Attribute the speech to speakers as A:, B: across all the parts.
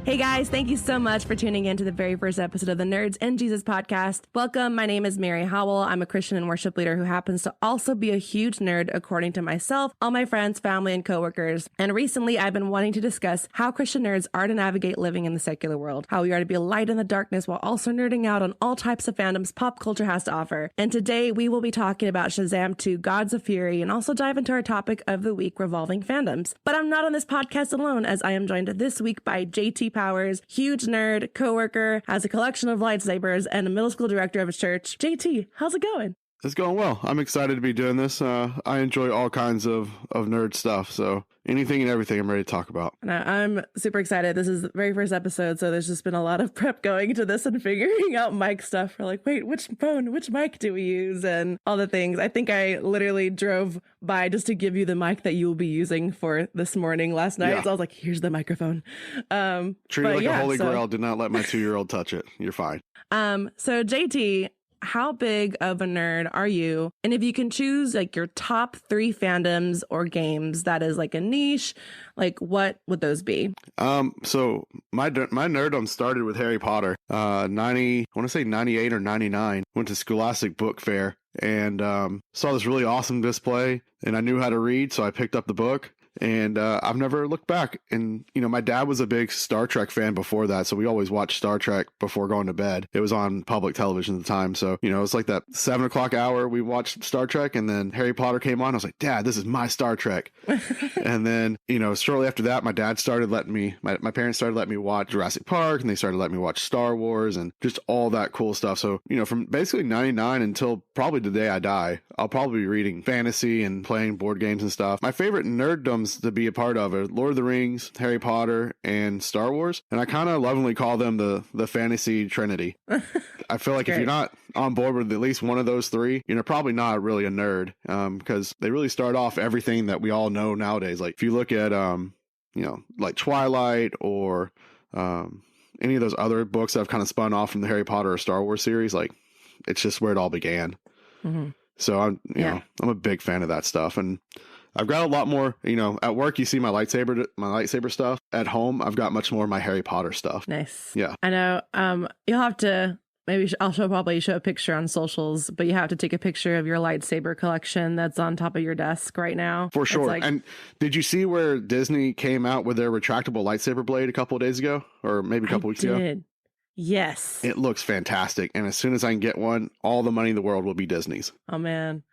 A: Hey guys, thank you so much for tuning in to the very first episode of the Nerds and Jesus podcast. Welcome. My name is Mary Howell. I'm a Christian and worship leader who happens to also be a huge nerd according to myself, all my friends, family, and coworkers. And recently I've been wanting to discuss how Christian nerds are to navigate living in the secular world, how we are to be a light in the darkness while also nerding out on all types of fandoms pop culture has to offer. And today we will be talking about Shazam 2: Gods of Fury and also dive into our topic of the week revolving fandoms. But I'm not on this podcast alone, as I am joined this week by JT Powers, huge nerd, coworker, has a collection of lightsabers, and a middle school director of a church. JT, how's it going?
B: It's going well. I'm excited to be doing this. I enjoy all kinds of nerd stuff, so anything and everything I'm ready to talk about.
A: And I'm super excited. This is the very first episode, so there's just been a lot of prep going into this and figuring out mic stuff. We're like, wait, which mic do we use? And all the things. I think I literally drove by just to give you the mic that you will be using for this morning last night. Yeah. So I was like, here's the microphone.
B: Treat it like a holy grail. Did not let my 2-year-old touch it. You're fine.
A: So JT, how big of a nerd are you? And if you can choose like your top 3 fandoms or games that is like a niche, like what would those be?
B: So my nerdom started with Harry Potter. I want to say 98 or 99. Went to Scholastic Book Fair and saw this really awesome display, and I knew how to read, so I picked up the book. And I've never looked back. And, you know, my dad was a big Star Trek fan before that, so we always watched Star Trek before going to bed. It was on public television at the time. So, you know, it was like that 7 o'clock hour we watched Star Trek, and then Harry Potter came on. I was like, Dad, this is my Star Trek. And then, you know, shortly after that, my parents started letting me watch Jurassic Park, and they started letting me watch Star Wars and just all that cool stuff. So, you know, from basically 99 until probably the day I die, I'll probably be reading fantasy and playing board games and stuff. My favorite nerddoms to be a part of are Lord of the Rings, Harry Potter, and Star Wars. And I kind of lovingly call them the fantasy trinity. I feel like if you're not on board with at least one of those 3, you're probably not really a nerd, because they really start off everything that we all know nowadays. Like if you look at, you know, like Twilight or any of those other books that have kind of spun off from the Harry Potter or Star Wars series, like it's just where it all began. Mm-hmm. So I'm a big fan of that stuff. And I've got a lot more, you know, at work, you see my lightsaber stuff. At home, I've got much more of my Harry Potter stuff.
A: Nice.
B: Yeah.
A: I know. You'll have to, maybe I'll probably show a picture on socials, but you have to take a picture of your lightsaber collection that's on top of your desk right now.
B: For sure. And did you see where Disney came out with their retractable lightsaber blade a couple of days ago? Or maybe a couple weeks ago?
A: Yes.
B: It looks fantastic. And as soon as I can get one, all the money in the world will be Disney's.
A: Oh, man.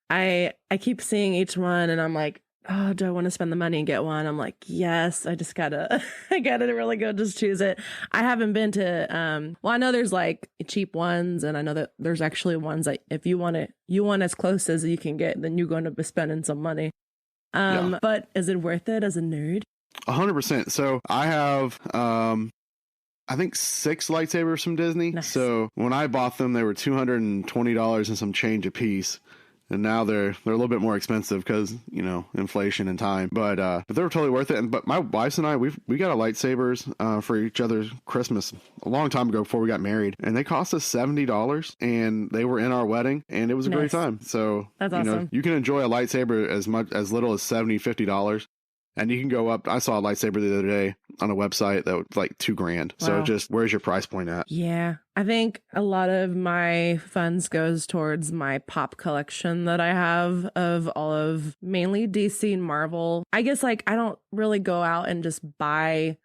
A: I keep seeing each one and I'm like, oh, do I want to spend the money and get one? I'm like, yes, I gotta really go just choose it. I haven't been to, I know there's like cheap ones, and I know that there's actually ones that if you want as close as you can get, then you're going to be spending some money. But is it worth it as a nerd?
B: 100%. So I have, I think 6 lightsabers from Disney. Nice. So when I bought them, they were $220 and some change a piece. And now they're a little bit more expensive because, you know, inflation and time. But they were totally worth it. But my wife and I, we got lightsabers for each other's Christmas a long time ago before we got married. And they cost us $70. And they were in our wedding. And it was a great time. So, that's awesome. You know, you can enjoy a lightsaber as little as $70, $50. And you can go up. I saw a lightsaber the other day on a website that was like $2,000. Wow. So just, where's your price point at?
A: Yeah. I think a lot of my funds goes towards my pop collection that I have of all of mainly DC and Marvel. I guess like I don't really go out and just buy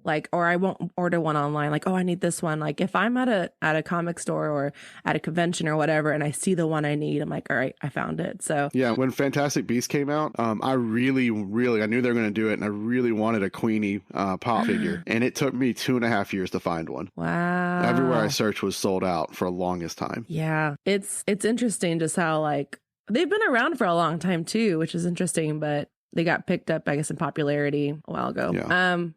A: like, or I won't order one online. Like, oh, I need this one. Like if I'm at a comic store or at a convention or whatever, and I see the one I need, I'm like, all right, I found it. So
B: yeah, when Fantastic Beasts came out, I really, I knew they were going to do it, and I really wanted a Queenie pop figure, and it took me 2.5 years to find one.
A: Wow.
B: Everywhere I searched was sold out for the longest time.
A: Yeah, it's interesting just how like they've been around for a long time too, which is interesting, but they got picked up, I guess, in popularity a while ago.
B: Yeah.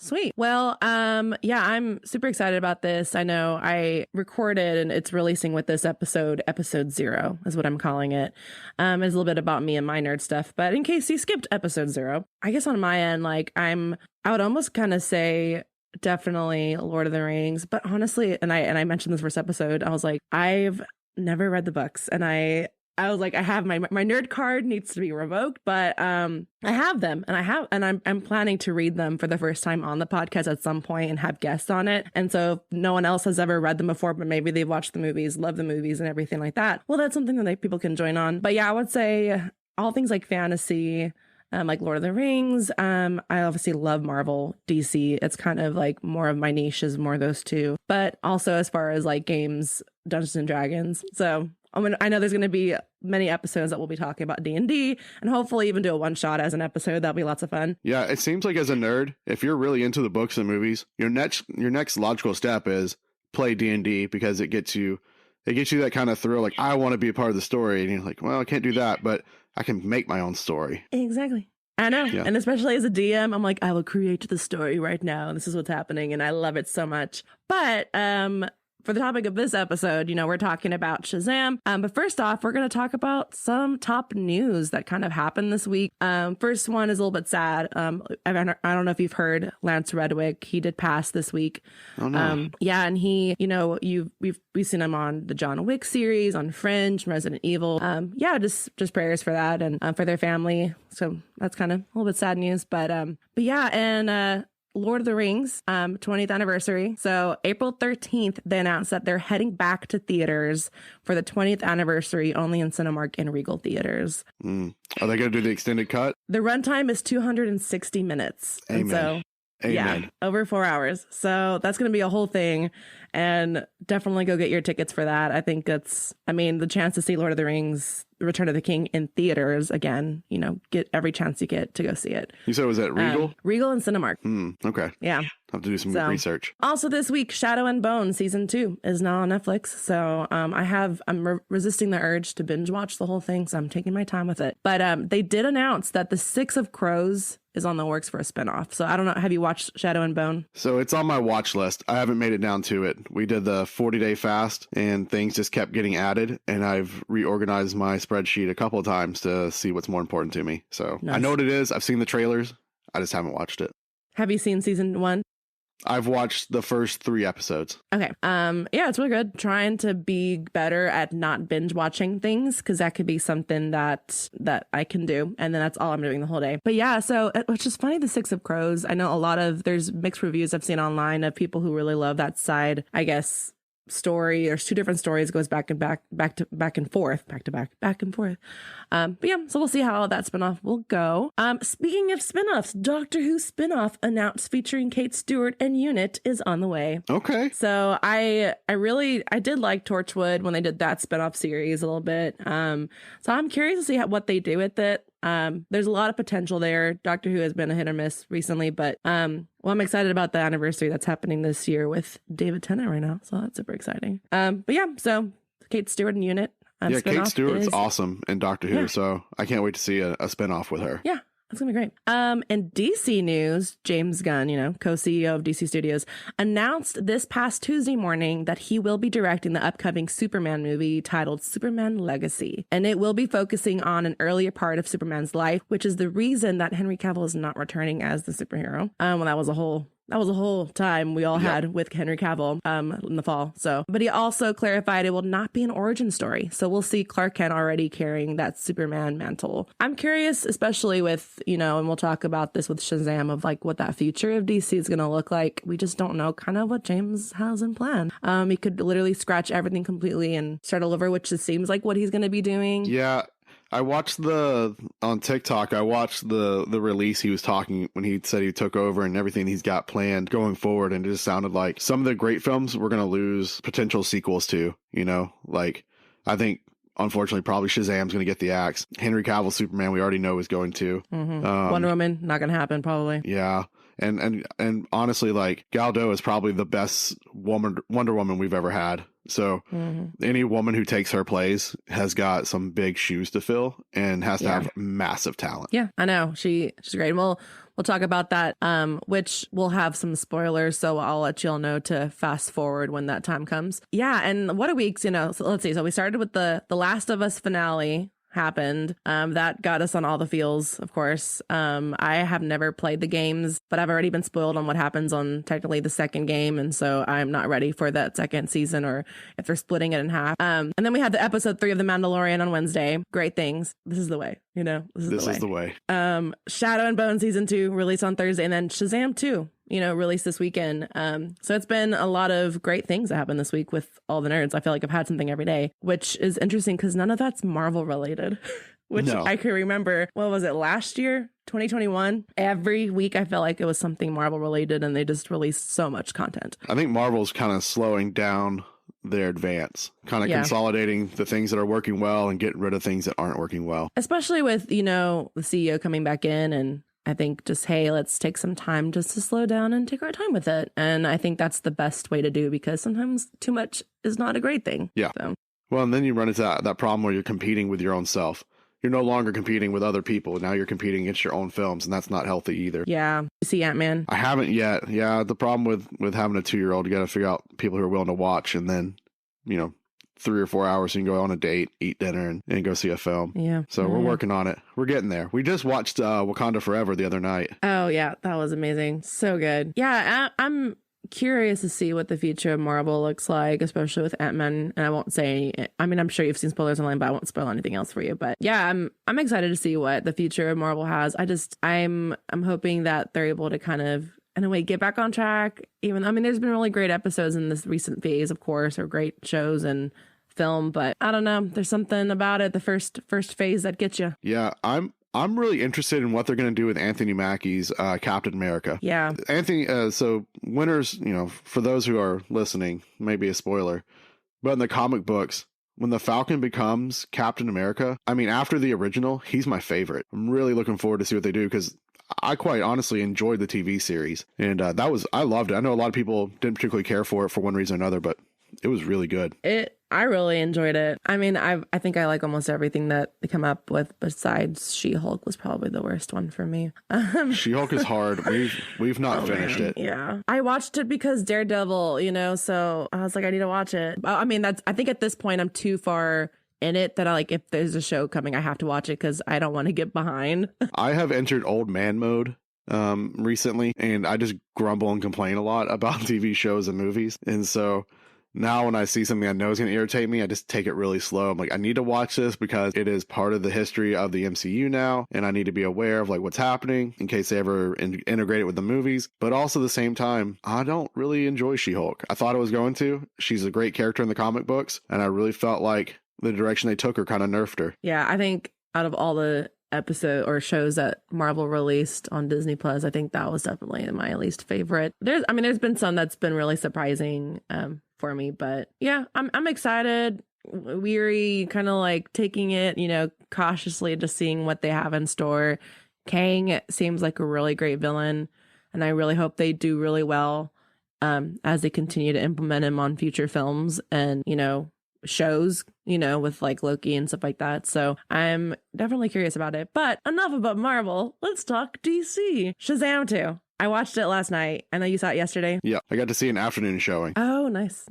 A: Sweet. Well, yeah, I'm super excited about this. I know I recorded and it's releasing with this episode 0 is what I'm calling it. It's a little bit about me and my nerd stuff, but in case you skipped episode 0, I guess on my end, like I would almost kind of say definitely Lord of the Rings, but honestly, and I mentioned this first episode, I was like, I've never read the books, and I I was like, I have my nerd card needs to be revoked, but I have them, and I'm planning to read them for the first time on the podcast at some point and have guests on it. And so if no one else has ever read them before, but maybe they've watched the movies, love the movies and everything like that, well, that's something that people can join on. But yeah, I would say all things like fantasy, like Lord of the Rings. I obviously love Marvel, DC. It's kind of like more of my niche is more those two. But also as far as like games, Dungeons and Dragons. So I know there's going to be many episodes that we'll be talking about D&D, and hopefully even do a one shot as an episode. That'll be lots of fun.
B: Yeah, it seems like as a nerd, if you're really into the books and movies, your next logical step is play D&D, because it gets you that kind of thrill. Like, I want to be a part of the story, and you're like, well, I can't do that, but I can make my own story.
A: Exactly. I know. Yeah. And especially as a DM, I'm like, I will create the story right now. This is what's happening. And I love it so much. But for the topic of this episode, we're talking about Shazam. But first off, we're going to talk about some top news that kind of happened this week. First one is a little bit sad. I don't know if you've heard Lance Reddick. He did pass this week.
B: Oh, no.
A: Yeah. And he, we've seen him on the John Wick series, on Fringe, Resident Evil. Yeah, just prayers for that and for their family. So that's kind of a little bit sad news. But yeah. And Lord of the Rings 20th anniversary. So April 13th, they announced that they're heading back to theaters for the 20th anniversary, only in Cinemark and Regal theaters.
B: Are they going to do the extended cut?
A: The runtime is 260 minutes.
B: Amen.
A: And so,
B: Amen.
A: Yeah, over 4 hours. So that's going to be a whole thing. And definitely go get your tickets for that. I think the chance to see Lord of the Rings, Return of the King in theaters again, get every chance you get to go see it.
B: You said it was at Regal?
A: Regal and Cinemark.
B: Okay.
A: Yeah.
B: I'll have to do some research.
A: Also this week, Shadow and Bone season 2 is now on Netflix. So I'm resisting the urge to binge watch the whole thing. So I'm taking my time with it. But they did announce that the Six of Crows is on the works for a spinoff. So I don't know. Have you watched Shadow and Bone?
B: So it's on my watch list. I haven't made it down to it. We did the 40-day fast and things just kept getting added. And I've reorganized my spreadsheet a couple of times to see what's more important to me. So nice. I know what it is. I've seen the trailers. I just haven't watched it.
A: Have you seen season 1?
B: I've watched the first 3 episodes.
A: Okay. Yeah, it's really good. Trying to be better at not binge watching things, because that could be something that I can do. And then that's all I'm doing the whole day. But yeah, so which is funny, the Six of Crows. I know there's mixed reviews I've seen online of people who really love that side, I guess, story. There's 2 different stories, goes back and forth. But yeah, so we'll see how that spinoff will go. Speaking of spinoffs, Doctor Who spinoff announced featuring Kate Stewart and Unit is on the way.
B: Okay.
A: So I did like Torchwood when they did that spinoff series a little bit. So I'm curious to see what they do with it. There's a lot of potential there. Doctor Who has been a hit or miss recently, but I'm excited about the anniversary that's happening this year with David Tennant right now, so that's super exciting. But yeah, so Kate Stewart and Unit.
B: Kate Stewart's awesome in Doctor Who, so I can't wait to see a spinoff with her.
A: Yeah. That's gonna be great. In DC news, James Gunn, co-CEO of DC Studios, announced this past Tuesday morning that he will be directing the upcoming Superman movie titled Superman Legacy. And it will be focusing on an earlier part of Superman's life, which is the reason that Henry Cavill is not returning as the superhero. That was a whole time we all had with Henry Cavill in the fall. So, but he also clarified it will not be an origin story. So we'll see Clark Kent already carrying that Superman mantle. I'm curious, especially with, and we'll talk about this with Shazam, of like what that future of DC is going to look like. We just don't know kind of what James has in plan. He could literally scratch everything completely and start all over, which just seems like what he's going to be doing.
B: Yeah. I watched on TikTok, I watched the release he was talking when he said he took over and everything he's got planned going forward. And it just sounded like some of the great films we're going to lose potential sequels to, like I think, unfortunately, probably Shazam's going to get the axe. Henry Cavill Superman, we already know is going to.
A: Mm-hmm. Wonder Woman, not going to happen, probably.
B: Yeah. And honestly, like Gal Gadot is probably the best Wonder Woman we've ever had. So any woman who takes her place has got some big shoes to fill and has to have massive talent.
A: Yeah, I know. She's great. We'll talk about that, which will have some spoilers. So I'll let you all know to fast forward when that time comes. Yeah. And what a week, so let's see. So we started with the Last of Us finale. happened. That got us on all the feels, of course. I have never played the games, but I've already been spoiled on what happens on technically the second game, and so I'm not ready for that second season, or if they're splitting it in half. And then we had the episode 3 of The Mandalorian on Wednesday. Great things. This is the way, this is the way. Shadow and Bone season 2 released on Thursday, and then Shazam 2 released this weekend. So it's been a lot of great things that happened this week with all the nerds. I feel like I've had something every day, which is interesting because none of that's Marvel related, which no. I can remember. What was it, last year? 2021? Every week I felt like it was something Marvel related, and they just released so much content. I
B: think Marvel's kind of slowing down their advance, kind of consolidating the things that are working well and getting rid of things that aren't working well.
A: Especially with, the CEO coming back in, and I think just, hey, let's take some time just to slow down and take our time with it. And I think that's the best way to do, because sometimes too much is not a great thing.
B: Yeah.
A: So.
B: Well, and then you run into that problem where you're competing with your own self. You're no longer competing with other people. Now you're competing against your own films, and that's not healthy either.
A: Yeah. You see Ant-Man?
B: I haven't yet. Yeah. The problem with having a 2-year-old, you got to figure out people who are willing to watch, and then, 3 or 4 hours, you can go on a date, eat dinner, and go see a film.
A: Yeah.
B: So we're working on it. We're getting there. We just watched Wakanda Forever the other night.
A: Oh, yeah. That was amazing. So good. Yeah. I'm curious to see what the future of Marvel looks like, especially with Ant-Man. And I won't say, I'm sure you've seen spoilers online, but I won't spoil anything else for you. But yeah, I'm excited to see what the future of Marvel has. I'm hoping that they're able to kind of, in a way, get back on track. There's been really great episodes in this recent phase, of course, or great shows and film, but I don't know. There's something about it, the first phase, that gets you.
B: Yeah, I'm really interested in what they're going to do with Anthony Mackie's Captain America.
A: Yeah.
B: Anthony, so winners, for those who are listening, maybe a spoiler, but in the comic books, when the Falcon becomes Captain America, after the original, he's my favorite. I'm really looking forward to see what they do, because I quite honestly enjoyed the TV series, and I loved it. I know a lot of people didn't particularly care for it for one reason or another, but it was really good.
A: I really enjoyed it. I think I like almost everything that they come up with, besides She-Hulk was probably the worst one for me.
B: She-Hulk is hard. We've not finished it.
A: Yeah. I watched it because Daredevil, so I was like, I need to watch it. I think at this point I'm too far in it that if there's a show coming, I have to watch it because I don't want to get behind.
B: I have entered old man mode recently, and I just grumble and complain a lot about TV shows and movies. And so now when I see something I know is going to irritate me, I just take it really slow. I'm like, I need to watch this because it is part of the history of the MCU now, and I need to be aware of what's happening in case they ever integrate it with the movies. But also at the same time, I don't really enjoy She-Hulk. I thought I was going to. She's a great character in the comic books, and I really felt like the direction they took her kind of nerfed her.
A: Yeah, I think out of all the episode or shows that Marvel released on Disney Plus, I think that was definitely my least favorite. There's been some that's been really surprising for me, but yeah, I'm excited, weary, kind of taking it, cautiously, just seeing what they have in store. Kang seems like a really great villain, and I really hope they do really well as they continue to implement him on future films and, shows, with Loki and stuff like that. So I'm definitely curious about it. But enough about Marvel. Let's talk DC. Shazam 2. I watched it last night. I know you saw it yesterday.
B: Yeah, I got to see an afternoon showing.
A: Oh, nice.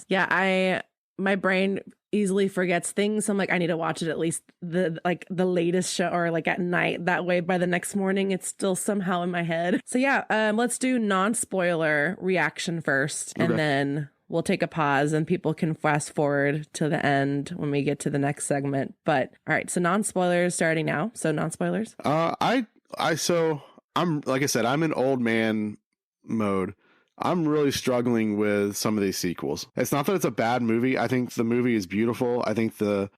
A: Yeah, my brain easily forgets things. So I'm like, I need to watch it at least the latest show, or at night. That way by the next morning, it's still somehow in my head. So yeah, let's do non-spoiler reaction first, and then we'll take a pause and people can fast forward to the end when we get to the next segment. But all right, so non-spoilers starting now. So non-spoilers.
B: I'm like I said, I'm in old man mode. I'm really struggling with some of these sequels. It's not that it's a bad movie. I think the movie is beautiful. I think I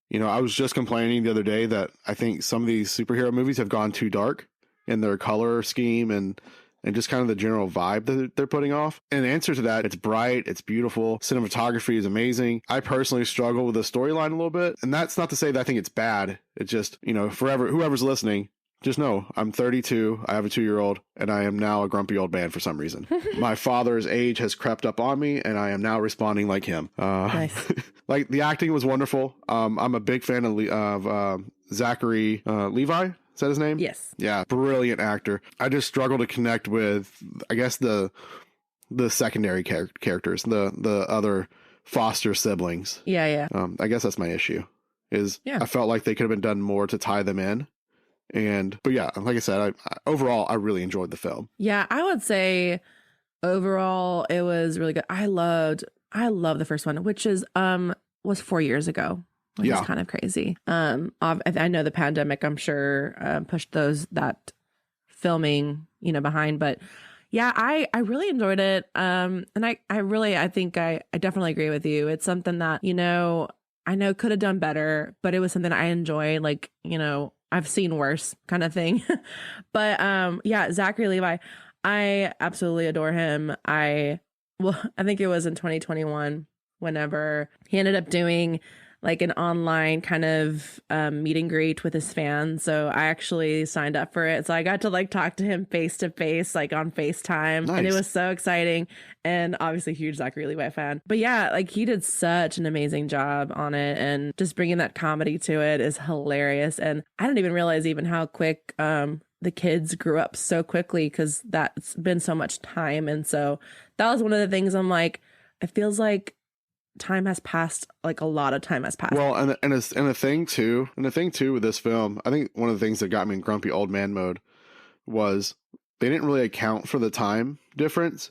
B: was just complaining the other day that I think some of these superhero movies have gone too dark in their color scheme and just kind of the general vibe that they're putting off. And the answer to that, it's bright, it's beautiful, cinematography is amazing. I personally struggle with the storyline a little bit, and that's not to say that I think it's bad. It's just, whoever's listening, just know I'm 32, I have a 2-year-old, and I am now a grumpy old man for some reason. My father's age has crept up on me, and I am now responding like him.
A: Nice.
B: The acting was wonderful. I'm a big fan of Zachary Levi. Is that his name?
A: Yes. Yeah,
B: brilliant actor. I just struggle to connect with, I guess, the secondary characters, the other foster siblings.
A: Yeah.
B: I guess that's my issue. I felt like they could have been done more to tie them in. But yeah, like I said, overall, I really enjoyed the film.
A: Yeah, I would say overall it was really good. I love the first one, which was 4 years ago, which is kind of crazy. I know the pandemic, I'm sure, pushed that filming, behind, but yeah, I really enjoyed it. And I think I definitely agree with you. It's something that, I know could have done better, but it was something I enjoyed. Like, I've seen worse kind of thing. But yeah, Zachary Levi, I absolutely adore him. I think it was in 2021 whenever he ended up doing like an online kind of meet and greet with his fans. So I actually signed up for it. So I got to like talk to him face to face, like on FaceTime. Nice. And it was so exciting. And obviously huge Zachary Levi fan. But yeah, like he did such an amazing job on it. And just bringing that comedy to it is hilarious. And I didn't even realize even how quick the kids grew up so quickly, because that's been so much time. And so that was one of the things I'm like, it feels like time has passed, like a lot of time has passed.
B: Well, and the thing too with this film, I think one of the things that got me in grumpy old man mode was they didn't really account for the time difference,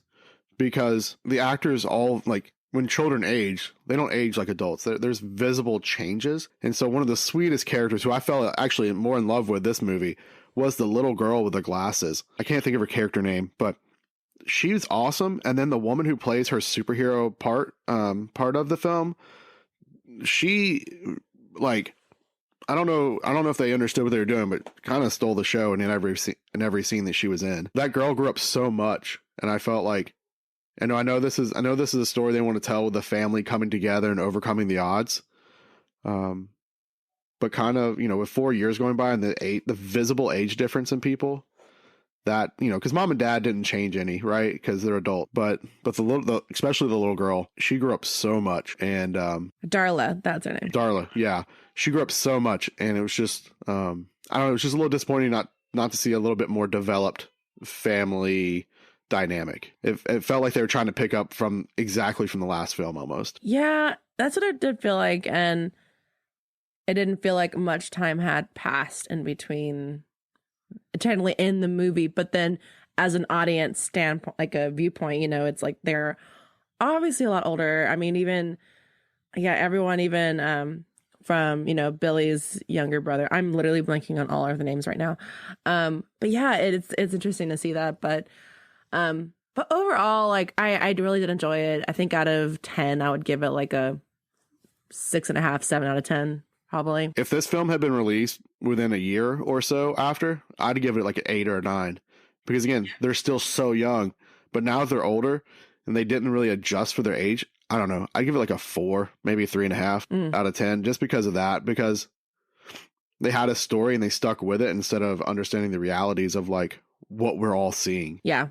B: because the actors all, like, when children age, they don't age like adults. There's visible changes. And so one of the sweetest characters who I felt actually more in love with this movie was the little girl with the glasses. I can't think of her character name, but she's awesome. And then the woman who plays her superhero part of the film, she, like, I don't know if they understood what they were doing, but kind of stole the show in every scene that she was in. That girl grew up so much, and I felt like, I know this is a story they want to tell with the family coming together and overcoming the odds. But kind of, with 4 years going by and the visible age difference in people, that, because mom and dad didn't change any, right? Because they're adult, but especially the little girl, she grew up so much. And
A: Darla, that's her name.
B: Darla, yeah, she grew up so much, and it was just I don't know, it was just a little disappointing not to see a little bit more developed family dynamic. It felt like they were trying to pick up from the last film almost.
A: Yeah, that's what it did feel like, and it didn't feel like much time had passed in between, technically in the movie, but then as an audience standpoint, like a viewpoint, it's like they're obviously a lot older. I mean, everyone, even from Billy's younger brother. I'm literally blanking on all of the names right now. But yeah, it's interesting to see that. But overall, like I really did enjoy it. I think out of 10, I would give it like a 6.5, 7 out of 10. Probably.
B: If this film had been released within a year or so after, I'd give it like an 8 or a 9. Because again, they're still so young. But now that they're older and they didn't really adjust for their age, I don't know. I'd give it like a 4, maybe a 3.5 out of 10, just because of that. Because they had a story and they stuck with it instead of understanding the realities of like what we're all seeing.
A: Yeah.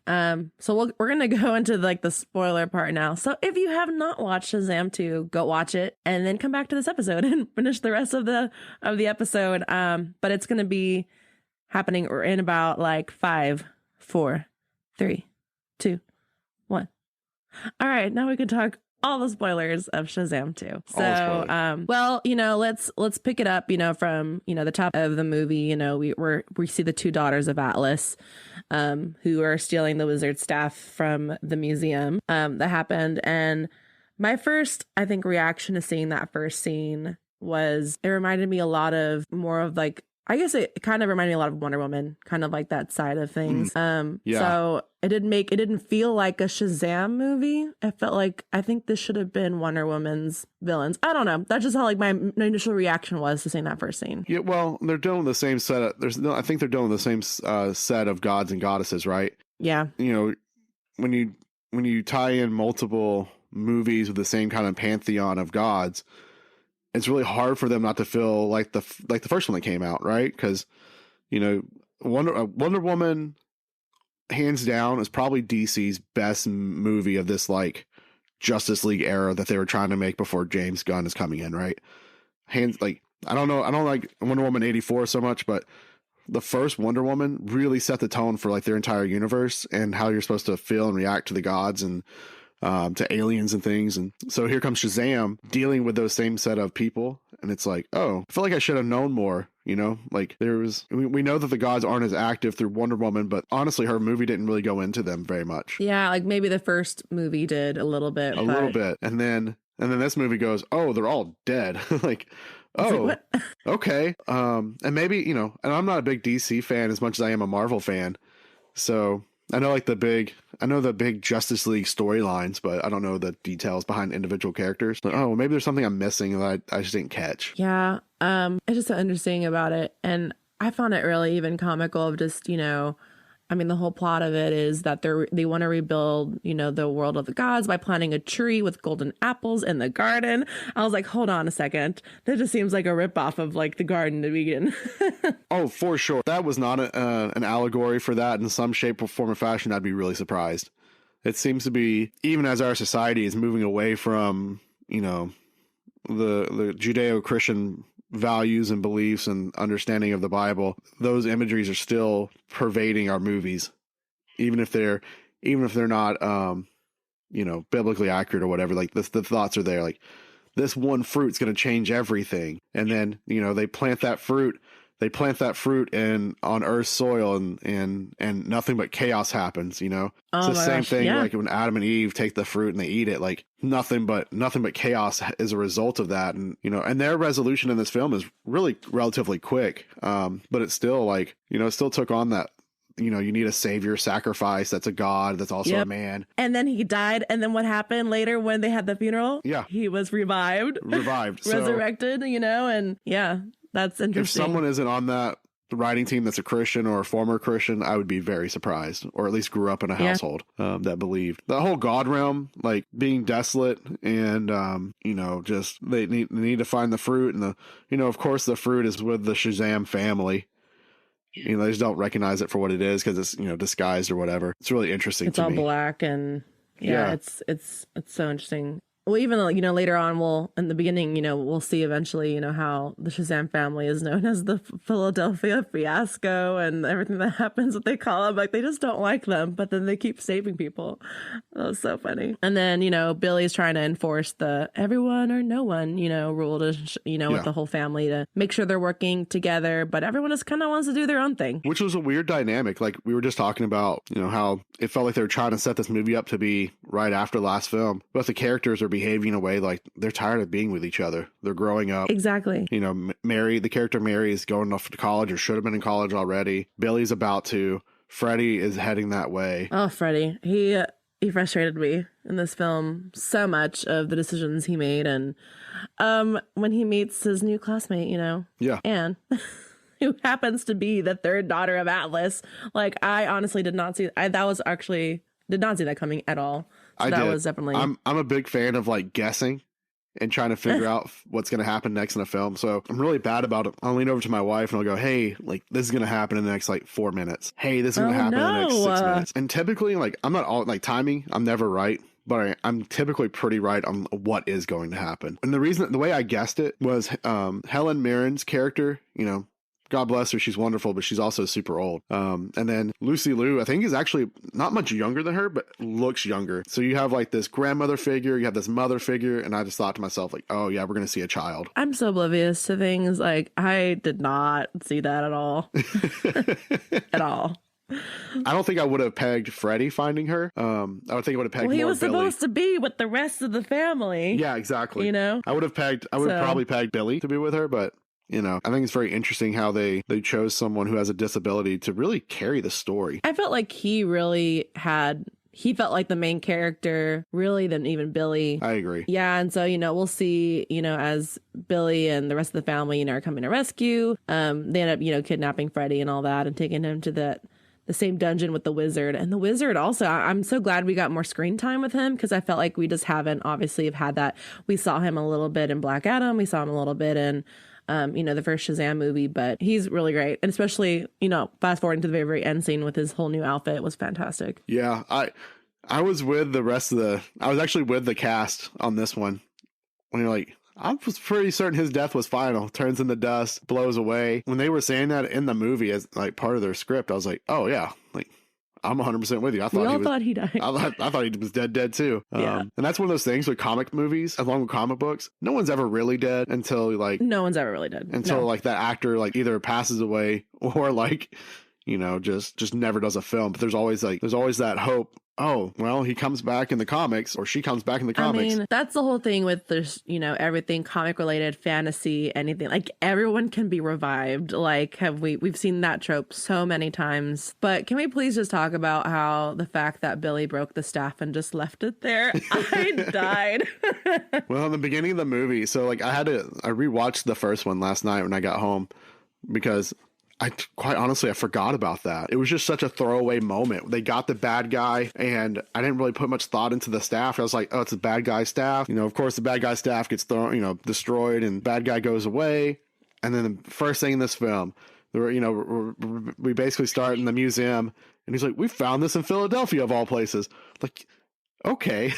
A: So we're gonna go into like the spoiler part now. So if you have not watched Shazam 2, go watch it and then come back to this episode and finish the rest of the episode. But it's gonna be happening in about like 5, 4, 3, 2, 1. All right, now we can talk all the spoilers of Shazam 2. So, well, let's pick it up, from, the top of the movie. We see the 2 daughters of Atlas, who are stealing the wizard staff from the museum, that happened. And my first, I think, reaction to seeing that first scene was it reminded me a lot of more of like, I guess it kind of reminded me a lot of Wonder Woman, kind of like that side of things. Yeah. So it didn't feel like a Shazam movie. It felt like, I think this should have been Wonder Woman's villains. I don't know. That's just how like my initial reaction was to seeing that first scene.
B: Yeah, well, they're doing the same set. I think they're doing the same set of gods and goddesses, right?
A: Yeah.
B: When you tie in multiple movies with the same kind of pantheon of gods, it's really hard for them not to feel like the first one that came out, right? Because, Wonder Woman, hands down, is probably DC's best movie of this like Justice League era that they were trying to make before James Gunn is coming in, right? I don't like Wonder Woman 84 so much, but the first Wonder Woman really set the tone for like their entire universe and how you're supposed to feel and react to the gods and to aliens and things. And so here comes Shazam dealing with those same set of people And it's like, oh, I feel like I should have known more. You know, like we know that the gods aren't as active through Wonder Woman, but honestly, her movie didn't really go into them very much.
A: Yeah, like maybe the first movie did a little bit.
B: Little bit. And then this movie goes, oh, they're all dead. Like, oh,
A: like,
B: okay. And maybe, you know, and I'm not a big DC fan as much as I am a Marvel fan. So I know the big Justice League storylines, but I don't know the details behind individual characters. Like, oh, maybe there's something I'm missing that I just didn't catch.
A: Yeah. It's just so interesting about it. And I found it really even comical of just, you know, I mean, the whole plot of it is that they want to rebuild, you know, the world of the gods by planting a tree with golden apples in the garden. I was like, hold on a second. That just seems like a ripoff of like the Garden of Eden.
B: Oh, for sure. That was not an allegory for that in some shape or form or fashion. I'd be really surprised. It seems to be, even as our society is moving away from, you know, the Judeo-Christian values and beliefs and understanding of the Bible, those imageries are still pervading our movies, even if they're not you know, biblically accurate or whatever. Like the thoughts are there, like this one fruit's going to change everything, and then, you know, they plant that fruit in on Earth's soil, and nothing but chaos happens. You know, it's the same thing. Yeah. Like when Adam and Eve take the fruit and they eat it, like nothing but chaos is a result of that. And, you know, and their resolution in this film is really relatively quick. But it's still like, you know, it still took on that, you know, you need a savior sacrifice that's a god that's also a man.
A: And then he died, and then what happened later when they had the funeral?
B: Yeah,
A: he was revived, resurrected. You know, and yeah. That's interesting.
B: If someone isn't on that writing team that's a Christian or a former Christian, I would be very surprised, or at least grew up in a household that believed. The whole God realm, like being desolate, and you know, just they need to find the fruit, and you know, of course, the fruit is with the Shazam family. You know, they just don't recognize it for what it is because it's, you know, disguised or whatever. It's really interesting.
A: It's all black, and it's so interesting. Well, even, you know, later on, in the beginning, you know, we'll see eventually, you know, how the Shazam family is known as the Philadelphia Fiasco and everything that happens, what they call them. Like, they just don't like them, but then they keep saving people. That was so funny. And then, you know, Billy's trying to enforce the everyone or no one, you know, rule to, you know, with the whole family to make sure they're working together. But everyone just kind of wants to do their own thing.
B: Which was a weird dynamic. Like, we were just talking about, you know, how it felt like they were trying to set this movie up to be right after the last film. But the characters are behaving in a way like they're tired of being with each other. They're growing up.
A: Exactly.
B: You know, the character Mary is going off to college, or should have been in college already. Billy's about to. Freddie is heading that way.
A: Oh, Freddie. He frustrated me in this film so much of the decisions he made. And when he meets his new classmate, you know, Anne, who happens to be the third daughter of Atlas. Like, I honestly did not see that coming at all. So that was definitely.
B: I'm a big fan of like guessing and trying to figure out what's going to happen next in a film. So I'm really bad about it. I'll lean over to my wife and I'll go, hey, like, this is going to happen in the next like 4 minutes. Hey, this is going to happen in the next 6 minutes. And typically, like, I'm not all like timing. I'm never right. But I'm typically pretty right on what is going to happen. And the way I guessed it was Helen Mirren's character, you know, God bless her, she's wonderful, but she's also super old. And then Lucy Liu, I think, is actually not much younger than her, but looks younger. So you have like this grandmother figure, you have this mother figure, and I just thought to myself, like, oh yeah, we're going to see a child.
A: I'm so oblivious to things. Like, I did not see that at all. At all.
B: I don't think I would have pegged Freddie finding her. I would think I would have pegged more
A: he was
B: Billy.
A: Supposed to be with the rest of the family.
B: Yeah, exactly.
A: You know?
B: I would have probably pegged Billy to be with her, but you know, I think it's very interesting how they chose someone who has a disability to really carry the story.
A: I felt like he felt like the main character really than even Billy.
B: I agree.
A: Yeah. And so, you know, we'll see, you know, as Billy and the rest of the family, you know, are coming to rescue, they end up, you know, kidnapping Freddie and all that and taking him to the same dungeon with the wizard. And the wizard also, I'm so glad we got more screen time with him, because I felt like we just haven't obviously have had that. We saw him a little bit in Black Adam. We saw him a little bit in you know, the first Shazam movie, but he's really great. And especially, you know, fast forwarding to the very, very end scene with his whole new outfit was fantastic.
B: Yeah, I was with I was actually with the cast on this one. When you're like, I was pretty certain his death was final. Turns into dust, blows away. When they were saying that in the movie as like part of their script, I was like, oh yeah, like I'm 100% with you. I
A: We all
B: thought
A: thought he died.
B: I thought he was dead too.
A: Yeah.
B: And that's one of those things with comic movies, along with comic books. No one's ever really dead until like
A: No one's ever really dead.
B: until like that actor like either passes away or like, you know, just never does a film. But there's always that hope. Oh, well, he comes back in the comics, or she comes back in the comics.
A: I mean, that's the whole thing with this, you know, everything comic related, fantasy, anything. Like everyone can be revived. Like we've seen that trope so many times. But can we please just talk about how the fact that Billy broke the staff and just left it there? I died.
B: Well, in the beginning of the movie, so like I rewatched the first one last night when I got home because quite honestly, I forgot about that. It was just such a throwaway moment. They got the bad guy, and I didn't really put much thought into the staff. I was like, oh, it's a bad guy staff. You know, of course, the bad guy staff gets thrown, you know, destroyed, and bad guy goes away. And then the first thing in this film, we basically start in the museum, and he's like, we found this in Philadelphia, of all places. Like, okay.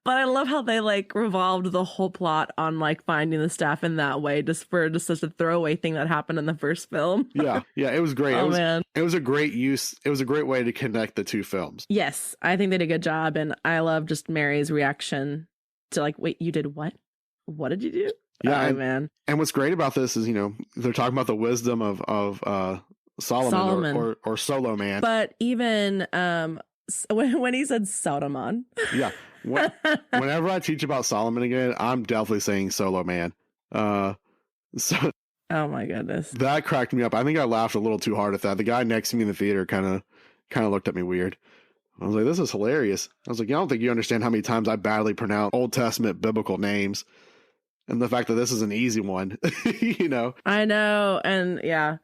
A: But I love how they like revolved the whole plot on like finding the staff in that way, just for just such a throwaway thing that happened in the first film.
B: Yeah, it was great.
A: Oh, man.
B: It was a great use. It was a great way to connect the two films.
A: Yes, I think they did a good job, and I love just Mary's reaction to like, wait, you did what? What did you do?
B: Yeah,
A: man.
B: And what's great about this is, you know, they're talking about the wisdom of Solomon. Or Solo Man.
A: But even when he said Sodomon.
B: Yeah. Whenever I teach about Solomon again, I'm definitely saying Solo Man. So
A: oh my goodness,
B: that cracked me up. I think I laughed a little too hard at that. The guy next to me in the theater kind of looked at me weird. I was like, this is hilarious. I was like, I don't think you understand how many times I badly pronounce Old Testament biblical names, and the fact that this is an easy one. You know,
A: I know. And yeah,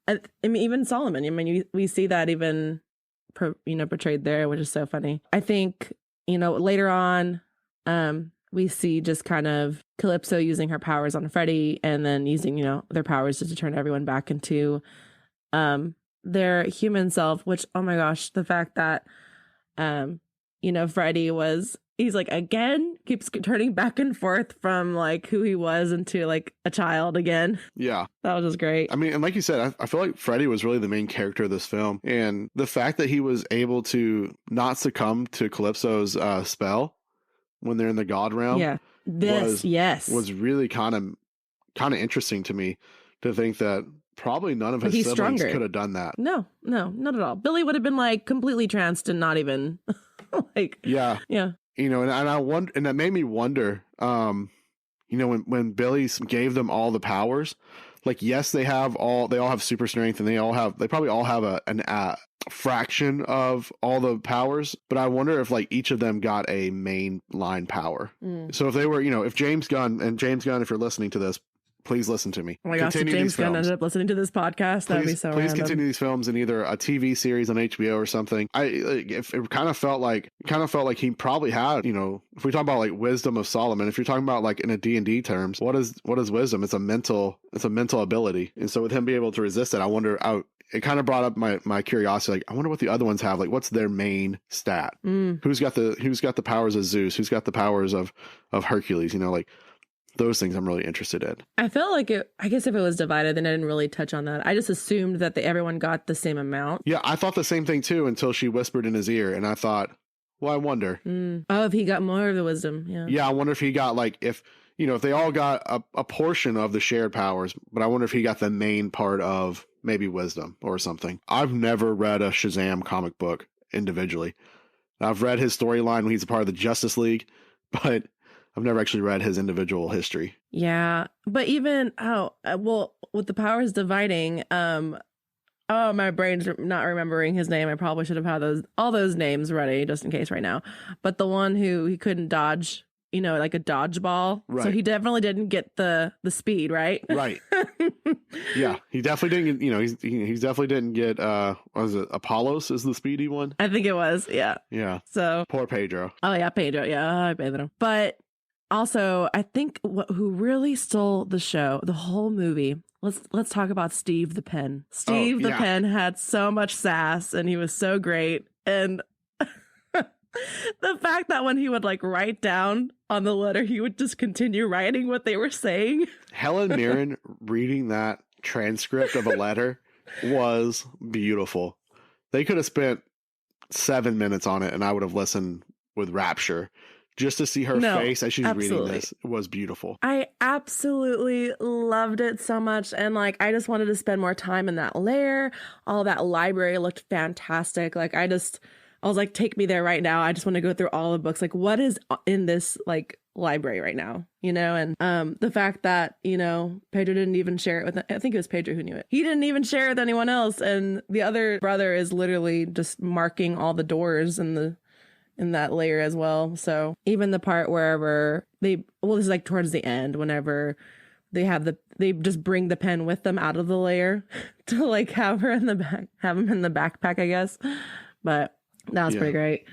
A: I mean, even Solomon, I mean, we see that even portrayed there, which is so funny. I think, you know, later on, we see just kind of Calypso using her powers on Freddy, and then using, you know, their powers just to turn everyone back into their human self, which, oh my gosh, the fact that, you know, Freddy he's like, again, keeps turning back and forth from like who he was into like a child again.
B: Yeah.
A: That was just great.
B: I mean, and like you said, I feel like Freddy was really the main character of this film. And the fact that he was able to not succumb to Calypso's spell when they're in the God realm.
A: Yeah.
B: Was really kind of interesting to me, to think that probably none of his siblings could have done that.
A: No, not at all. Billy would have been like completely tranced and not even like, yeah.
B: You know, and I wonder, and that made me wonder, you know, when Billy gave them all the powers, like, yes, they all have super strength, and they probably all have a fraction of all the powers, but I wonder if like each of them got a main line power. So if they were, you know, if James Gunn, if you're listening to this, please listen to me.
A: Oh my gosh, if James Gunn ended up listening to this podcast, that'd be so
B: Please
A: random.
B: continue these films in either a TV series on HBO or something. It kind of felt like he probably had, you know, if we talk about like wisdom of Solomon, if you're talking about like in a D&D terms, what is wisdom? It's a mental ability. And so with him being able to resist it, I wonder, it kind of brought up my curiosity. Like, I wonder what the other ones have. Like, what's their main stat? Who's got the powers of Zeus? Who's got the powers of Hercules? You know, like, those things I'm really interested in.
A: I felt like I guess if it was divided, then I didn't really touch on that. I just assumed that everyone got the same amount.
B: Yeah, I thought the same thing too, until she whispered in his ear, and I thought, well, I wonder.
A: Oh, if he got more of the wisdom. Yeah,
B: I wonder if he got, like, if they all got a portion of the shared powers, but I wonder if he got the main part of maybe wisdom or something. I've never read a Shazam comic book individually. I've read his storyline when he's a part of the Justice League, but I've never actually read his individual history. Yeah,
A: but even with the powers dividing, my brain's not remembering his name. I probably should have had all those names ready just in case right now. But the one who he couldn't dodge, you know, like a dodgeball. Right. So he definitely didn't get the speed, right?
B: Right. Yeah, he definitely didn't get, you know, he definitely didn't get, was it Apollos is the speedy one?
A: I think it was, yeah.
B: Yeah.
A: So.
B: Poor Pedro.
A: Oh yeah, Pedro. Yeah, Pedro. But also, I think who really stole the show, the whole movie. Let's talk about Steve the Pen. Steve the Pen had so much sass, and he was so great. And the fact that when he would like write down on the letter, he would just continue writing what they were saying.
B: Helen Mirren reading that transcript of a letter was beautiful. They could have spent 7 minutes on it and I would have listened with rapture. Just to see her face as she's reading this was beautiful.
A: I absolutely loved it so much. And like, I just wanted to spend more time in that lair. All that library looked fantastic. Like, I was like, take me there right now. I just want to go through all the books. Like, what is in this like library right now, you know? And the fact that, you know, Pedro didn't even share it with, I think it was Pedro who knew it. He didn't even share it with anyone else. And the other brother is literally just marking all the doors in that layer as well. So even the part wherever this is like towards the end, whenever they just bring the pen with them out of the layer to like have him in the backpack, I guess. But that was pretty great.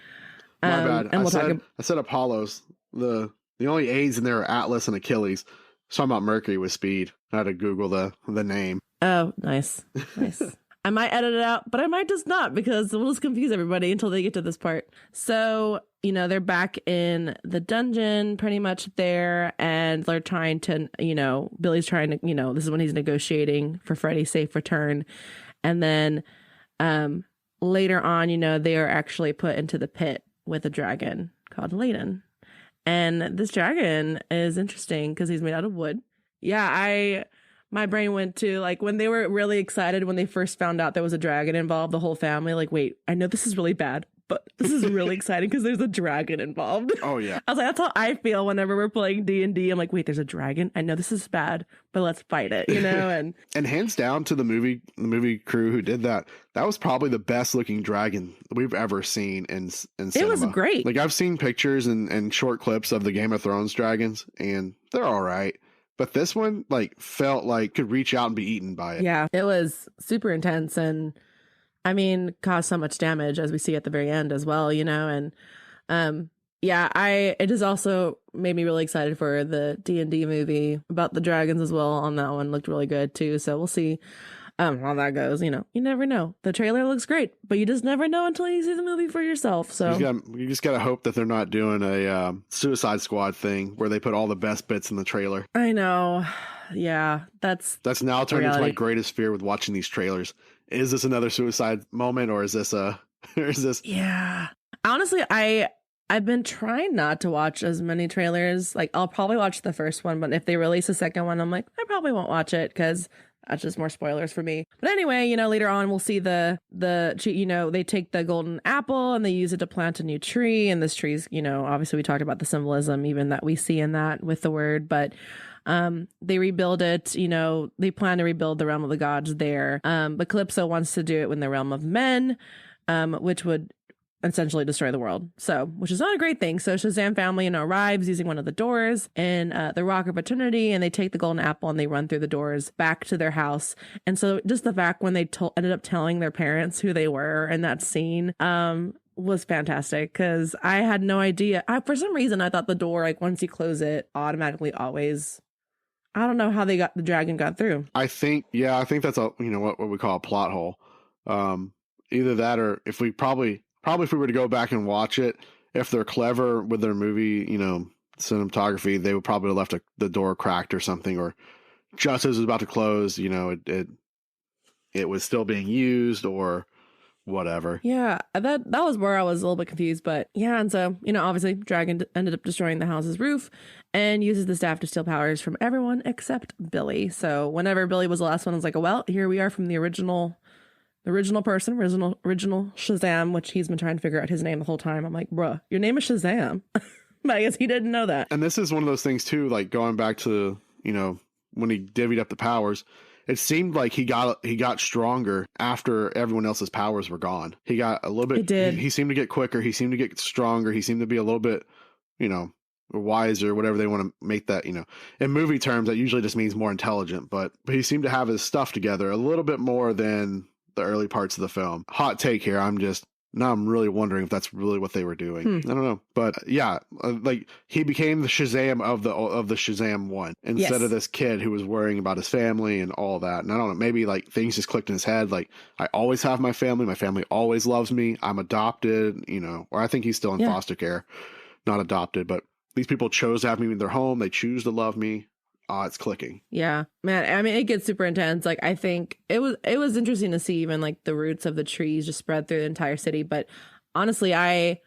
B: My bad. And I said Apollos. The only A's in there are Atlas and Achilles. Talking about Mercury with speed. I had to Google the name.
A: Oh, nice. I might edit it out, but I might just not, because we'll just confuse everybody until they get to this part. So, you know, they're back in the dungeon pretty much there, and they're trying to, you know, Billy's trying to, you know, this is when he's negotiating for Freddy's safe return. And then later on, you know, they are actually put into the pit with a dragon called Layden. And this dragon is interesting because he's made out of wood. Yeah, my brain went to like when they were really excited when they first found out there was a dragon involved, the whole family, like, wait, I know this is really bad, but this is really exciting because there's a dragon involved.
B: Oh, yeah.
A: I was like, that's how I feel whenever we're playing D&D. I'm like, wait, there's a dragon. I know this is bad, but let's fight it, you know?
B: And hands down to the movie crew who did that. That was probably the best looking dragon we've ever seen in cinema.
A: It was great.
B: Like, I've seen pictures and short clips of the Game of Thrones dragons, and they're all right. But this one, like, felt like could reach out and be eaten by it.
A: Yeah, it was super intense, and I mean, caused so much damage, as we see at the very end as well, you know. And it has also made me really excited for the D&D movie about the dragons as well. On that one, looked really good too. So we'll see how that goes. You know, you never know. The trailer looks great, but you just never know until you see the movie for yourself. So
B: you just gotta hope that they're not doing a Suicide Squad thing where they put all the best bits in the trailer.
A: I know. Yeah, that's
B: now turned into my greatest fear with watching these trailers. Is this another suicide moment, or is this
A: Yeah. Honestly, I've been trying not to watch as many trailers. Like, I'll probably watch the first one, but if they release a second one, I'm like, I probably won't watch it because that's just more spoilers for me. But anyway, you know, later on we'll see you know, they take the golden apple and they use it to plant a new tree. And this tree's, you know, obviously we talked about the symbolism even that we see in that with the word, but they rebuild it, you know, they plan to rebuild the realm of the gods there. But Calypso wants to do it in the realm of men, which would essentially destroy the world. So, which is not a great thing. So Shazam family, you know, arrives using one of the doors in the Rock of Eternity, and they take the golden apple and they run through the doors back to their house. And so just the fact when they ended up telling their parents who they were in that scene, was fantastic, because I had no idea. For some reason, I thought the door, like once you close it, automatically always, I don't know how the dragon got through.
B: I think that's a, you know, what we call a plot hole. Either that, or if we probably if we were to go back and watch it, if they're clever with their movie, you know, cinematography, they would probably have left the door cracked or something, or just as it was about to close, you know, it was still being used or whatever.
A: Yeah, that was where I was a little bit confused, but yeah, and so, you know, obviously Dragon ended up destroying the house's roof and uses the staff to steal powers from everyone except Billy. So whenever Billy was the last one, I was like, oh, well, here we are from the original Shazam, which he's been trying to figure out his name the whole time. I'm like, bruh, your name is Shazam. But I guess he didn't know that.
B: And this is one of those things too, like going back to, you know, when he divvied up the powers, it seemed like he got stronger after everyone else's powers were gone. He got a little bit,
A: it did.
B: He seemed to get quicker. He seemed to get stronger. He seemed to be a little bit, you know, wiser, whatever they want to make that, you know. In movie terms, that usually just means more intelligent, but he seemed to have his stuff together a little bit more than the early parts of the film. Hot take here. I'm really wondering if that's really what they were doing. I don't know, but yeah, like he became the Shazam of the Shazam one instead of this kid who was worrying about his family and all that. And I don't know, maybe like things just clicked in his head. Like, I always have my family. My family always loves me. I'm adopted, you know, or I think he's still in foster care, not adopted, but these people chose to have me in their home. They choose to love me. it's clicking.
A: Yeah, man. I mean, it gets super intense. Like, I think it was interesting to see even like the roots of the trees just spread through the entire city. But honestly, I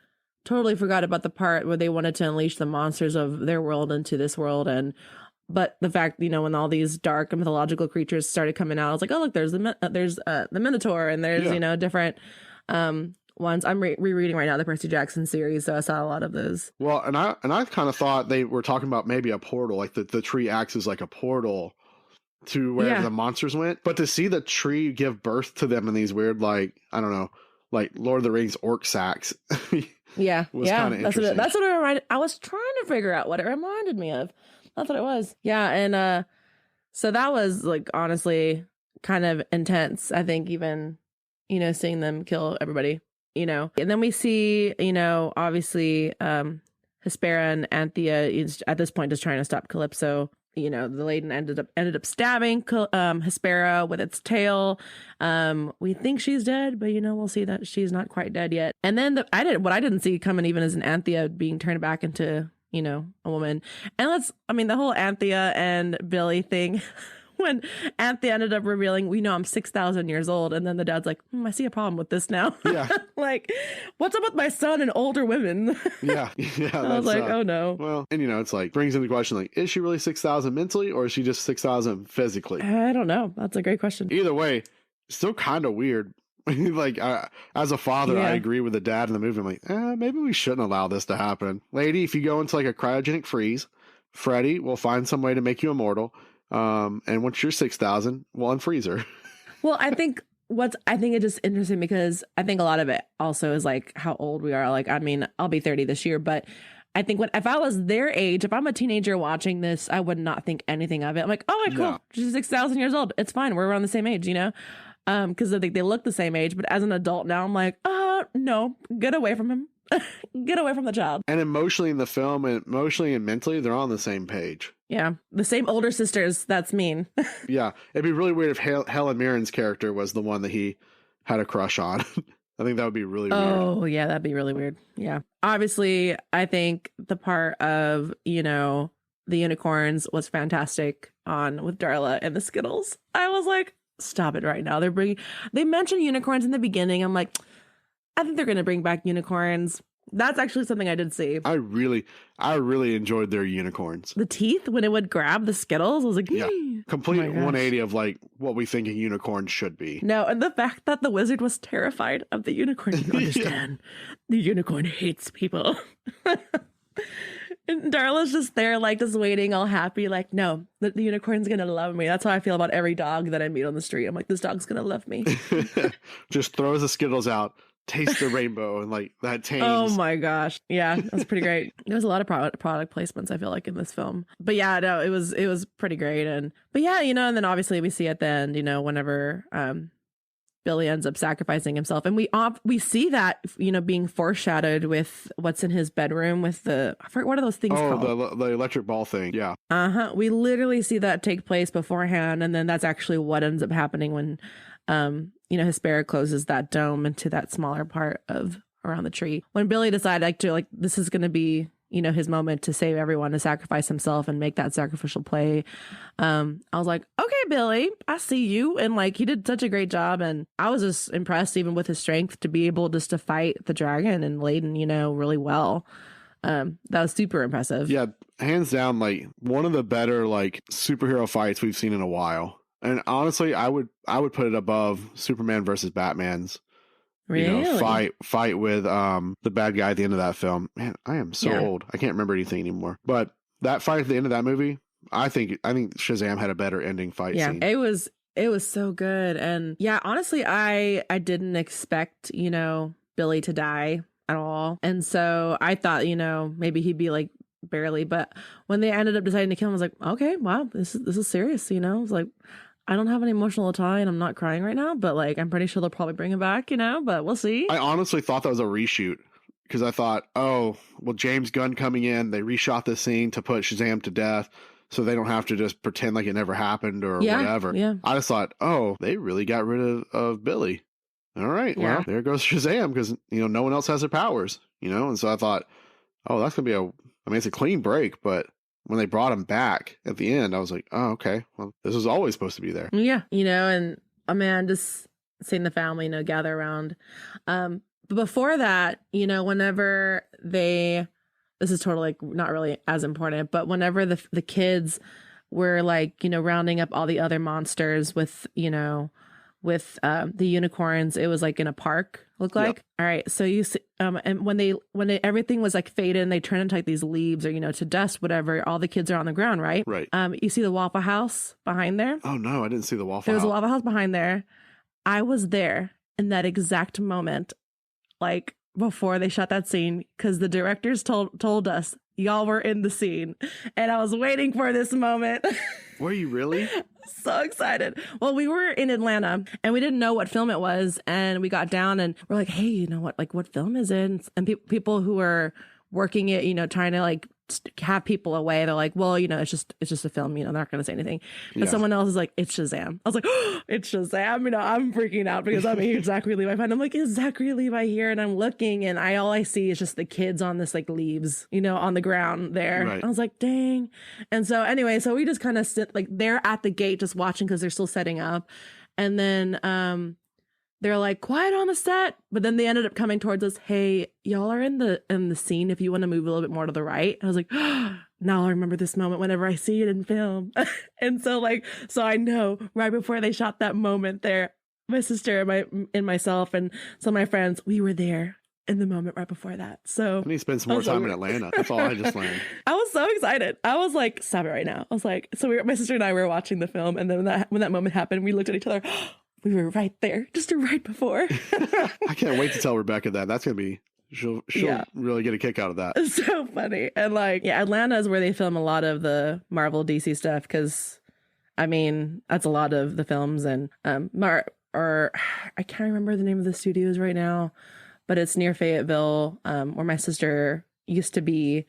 A: totally forgot about the part where they wanted to unleash the monsters of their world into this world. But the fact, when all these dark and mythological creatures started coming out, I was like, oh, look, there's the Minotaur, and there's different ones. I'm rereading right now the Percy Jackson series, so I saw a lot of those.
B: Well, and I kind of thought they were talking about maybe a portal, like the tree acts as like a portal to wherever the monsters went. But to see the tree give birth to them in these weird, like, I don't know, like Lord of the Rings orc sacks.
A: Yeah,
B: was kind of interesting.
A: That's what it reminded. I was trying to figure out what it reminded me of. That's what it was. Yeah, and so that was like honestly kind of intense. I think even seeing them kill everybody. And then we see obviously Hespera and Anthea is at this point just trying to stop Calypso. The Laden ended up stabbing Hespera with its tail. We think she's dead, but we'll see that she's not quite dead yet. And then what I didn't see coming even as an Anthea being turned back into a woman. And the whole Anthea and Billy thing. When Anthea ended up revealing, I'm 6,000 years old. And then the dad's like, I see a problem with this now.
B: Yeah.
A: Like, what's up with my son and older women?
B: Yeah.
A: I was like, oh no.
B: Well, and it's like, brings into the question, like, is she really 6,000 mentally, or is she just 6,000 physically?
A: I don't know. That's a great question.
B: Either way, still kind of weird. Like, as a father, I agree with the dad in the movie. I'm like, maybe we shouldn't allow this to happen. Lady, if you go into like a cryogenic freeze, Freddy will find some way to make you immortal. And once you're 6,000, we'll unfreeze her.
A: Well, I think it's just interesting because I think a lot of it also is like how old we are. Like, I mean, I'll be 30 this year, but I think if I was their age, if I'm a teenager watching this, I would not think anything of it. I'm like, oh, cool. No. She's 6,000 years old. It's fine. We're around the same age, because I think they look the same age. But as an adult now, I'm like, no, get away from him. Get away from the child.
B: And emotionally in the film, and emotionally and mentally, they're on the same page.
A: Yeah, the same older sisters. That's mean.
B: Yeah, it'd be really weird if Helen Mirren's character was the one that he had a crush on. I think that would be really weird.
A: Oh, yeah, that'd be really weird. Yeah. Obviously, I think the part of, the unicorns was fantastic with Darla and the Skittles. I was like, stop it right now. They mentioned unicorns in the beginning. I'm like, I think they're going to bring back unicorns. That's actually something I did see.
B: I really enjoyed their unicorns.
A: The teeth, when it would grab the Skittles, I was like,
B: yeah, complete 180 of like what we think a unicorn should be.
A: No, and the fact that the wizard was terrified of the unicorn. You understand? The unicorn hates people. And Darla's just there, like, just waiting, all happy, like, no, the unicorn's gonna love me. That's how I feel about every dog that I meet on the street. I'm like, this dog's gonna love me.
B: Just throws the Skittles out. Taste the rainbow, and like that tames.
A: Oh my gosh. Yeah, that's pretty great. There was a lot of product placements, I feel like, in this film. But yeah, no, it was pretty great. But yeah, and then obviously we see at the end, whenever Billy ends up sacrificing himself, and we see that being foreshadowed with what's in his bedroom with the, I forget, what are those things called?
B: The electric ball thing. Yeah.
A: We literally see that take place beforehand, and then that's actually what ends up happening when Hespera closes that dome into that smaller part of around the tree. When Billy decided this is going to be, his moment to save everyone, to sacrifice himself and make that sacrificial play. I was like, okay, Billy, I see you. And like, he did such a great job. And I was just impressed even with his strength to be able just to fight the dragon and Laden, really well. That was super impressive.
B: Yeah, hands down, like one of the better like superhero fights we've seen in a while. And honestly, I would put it above Superman versus Batman's fight with the bad guy at the end of that film. Man, I am so old. I can't remember anything anymore. But that fight at the end of that movie, I think Shazam had a better ending fight scene.
A: Yeah, it was so good. And yeah, honestly, I didn't expect, Billy to die at all. And so I thought, maybe he'd be like barely, but when they ended up deciding to kill him, I was like, okay, wow, this is serious. I was like, I don't have an emotional tie and I'm not crying right now, but like, I'm pretty sure they'll probably bring him back, but we'll see.
B: I honestly thought that was a reshoot because I thought, oh, well, James Gunn coming in, they reshot this scene to put Shazam to death so they don't have to just pretend like it never happened or whatever.
A: Yeah.
B: I just thought, oh, they really got rid of Billy. All right, well, there goes Shazam because, no one else has their powers, and so I thought, oh, that's going to be it's a clean break, but when they brought him back at the end, I was like, oh, okay, well, this was always supposed to be there.
A: Yeah, and man, just seeing the family, gather around. But before that, whenever this is totally not really as important, but whenever the kids were rounding up all the other monsters with the unicorns, it was in a park, looked like. Yep. All right, so you see, and when everything was faded and they turned into these leaves or to dust, whatever, all the kids are on the ground, right?
B: Right.
A: You see the Waffle House behind there?
B: Oh no, I didn't see the Waffle House.
A: There was a Waffle House behind there. I was there in that exact moment, before they shot that scene, because the directors told us y'all were in the scene, and I was waiting for this moment.
B: Were you really?
A: So excited. Well, we were in Atlanta and we didn't know what film it was, and we got down and we're like, hey, you know what? What film is it? And people who were working it, trying to have people away, they're like, well, it's just a film, they're not going to say anything. But someone else is like, it's Shazam. I was like, oh, it's Shazam. I'm freaking out because I'm a huge Zachary Levi fan. I'm like, is Zachary Levi here? And I'm looking, and all I see is just the kids on this leaves, on the ground there. Right. I was like, dang. And so anyway, so we just kind of sit they're at the gate just watching because they're still setting up. And then they're like, quiet on the set. But then they ended up coming towards us. Hey, y'all are in the scene. If you want to move a little bit more to the right. I was like, oh, now I remember this moment whenever I see it in film. And so so I know right before they shot that moment there, my sister and myself and some of my friends, we were there in the moment right before that. So
B: I need to spend some more time in Atlanta. That's all I just learned.
A: I was so excited. I was like, stop it right now. I was like, so my sister and I were watching the film, and then when that moment happened, we looked at each other. We were right there, just right before.
B: I can't wait to tell Rebecca that. That's going to be, she'll really get a kick out of that.
A: It's so funny. And Atlanta is where they film a lot of the Marvel DC stuff, because, that's a lot of the films. And, I can't remember the name of the studios right now, but it's near Fayetteville, where my sister used to be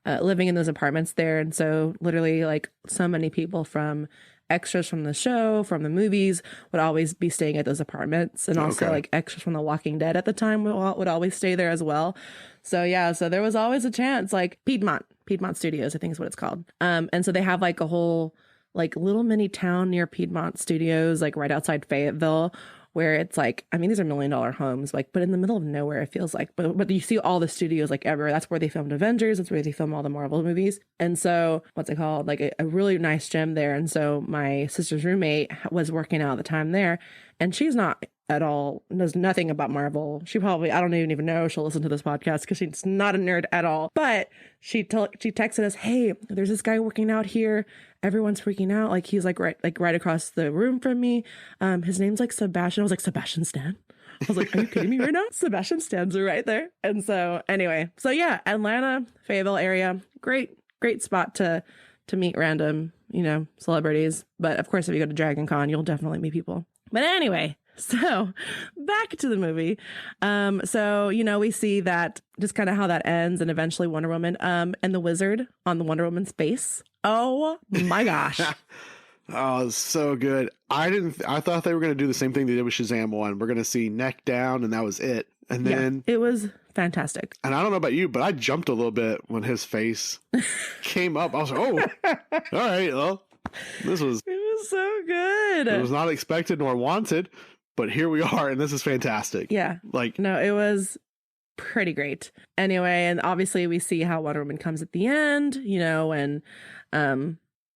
A: living in those apartments there. And so literally so many people from extras from the show, from the movies, would always be staying at those apartments, and also extras from The Walking Dead at the time would always stay there as well. So yeah, so there was always a chance. Piedmont Studios, I think is what it's called. And so they have a whole little mini town near Piedmont Studios, right outside Fayetteville, where it's these are $1 million homes, but in the middle of nowhere, it feels like. But you see all the studios everywhere. That's where they filmed Avengers. That's where they film all the Marvel movies. And so, what's it called? A really nice gym there. And so my sister's roommate was working out at the time there, and she's not at all, knows nothing about Marvel. She probably, I don't even know she'll listen to this podcast because she's not a nerd at all. But she texted us, hey, there's this guy working out here. Everyone's freaking out. He's right across the room from me. His name's Sebastian. I was like, Sebastian Stan? I was like, are you kidding me right now? Sebastian Stan's right there. And so anyway, so yeah, Atlanta, Fayetteville area, great spot to meet random, celebrities. But of course, if you go to Dragon Con, you'll definitely meet people. But anyway, so back to the movie. So, we see that just kind of how that ends, and eventually Wonder Woman, and the wizard on the Wonder Woman's base. Oh my gosh.
B: Oh, it's so good. I thought they were going to do the same thing they did with Shazam 1. We're going to see neck down, and that was it. And then
A: it was fantastic.
B: And I don't know about you, but I jumped a little bit when his face came up. I was like, oh, all right. Well, it was
A: so good.
B: It was not expected nor wanted, but here we are, and this is fantastic.
A: Yeah. No, it was pretty great. Anyway, and obviously we see how Wonder Woman comes at the end, and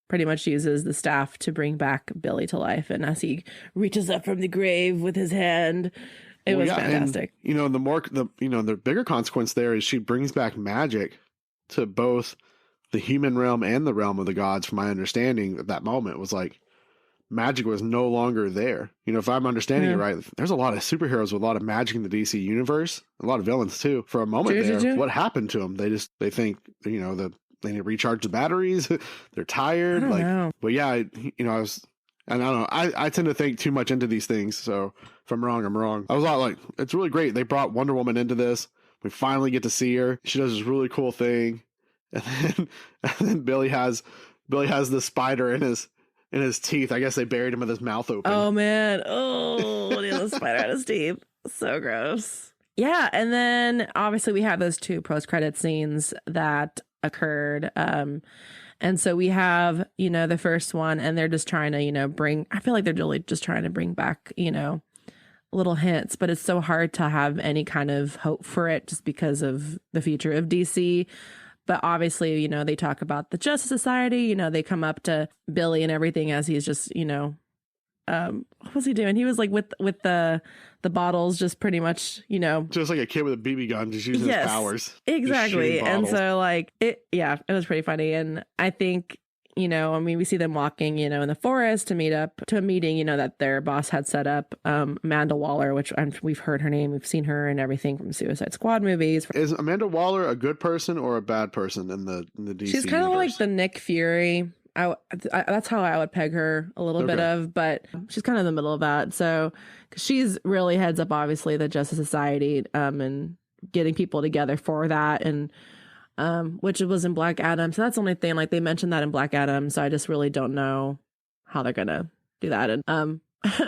A: pretty much uses the staff to bring back Billy to life. And as he reaches up from the grave with his hand, it was fantastic.
B: And, the bigger consequence there is she brings back magic to both the human realm and the realm of the gods. From my understanding at that moment was magic was no longer there. If I'm understanding it right, there's a lot of superheroes with a lot of magic in the DC universe, a lot of villains too. For a moment what happened to them? They think, they need to recharge the batteries. They're tired. But yeah, I don't know. I tend to think too much into these things. So if I'm wrong, I'm wrong. I was all it's really great. They brought Wonder Woman into this. We finally get to see her. She does this really cool thing. And then Billy has the spider in his teeth. I guess they buried him with his mouth open.
A: Oh man. Oh, he has a spider in his teeth. So gross. Yeah. And then obviously we have those two post-credit scenes that occurred. And so we have, the first one, and they're just trying to, I feel like they're really just trying to bring back, little hints, but it's so hard to have any kind of hope for it just because of the future of DC. But obviously, they talk about the Justice Society, they come up to Billy and everything as he's just, what was he doing? He was like with the bottles, just pretty much,
B: just like a kid with a BB gun, just using his powers.
A: Exactly. And so it was pretty funny. And I think, we see them walking, in the forest to meet up to a meeting, that their boss had set up. Amanda Waller, which we've heard her name, we've seen her in everything from Suicide Squad movies.
B: Is Amanda Waller a good person or a bad person in the DC
A: She's kind of
B: universe?
A: like the Nick Fury. That's how I would peg her a little bit of, but she's kind of in the middle of that. So, cause she's really heads up, obviously, the Justice Society, and getting people together for that, and which was in Black Adam. So that's the only thing. Like, they mentioned that in Black Adam, so I just really don't know how they're gonna do that. And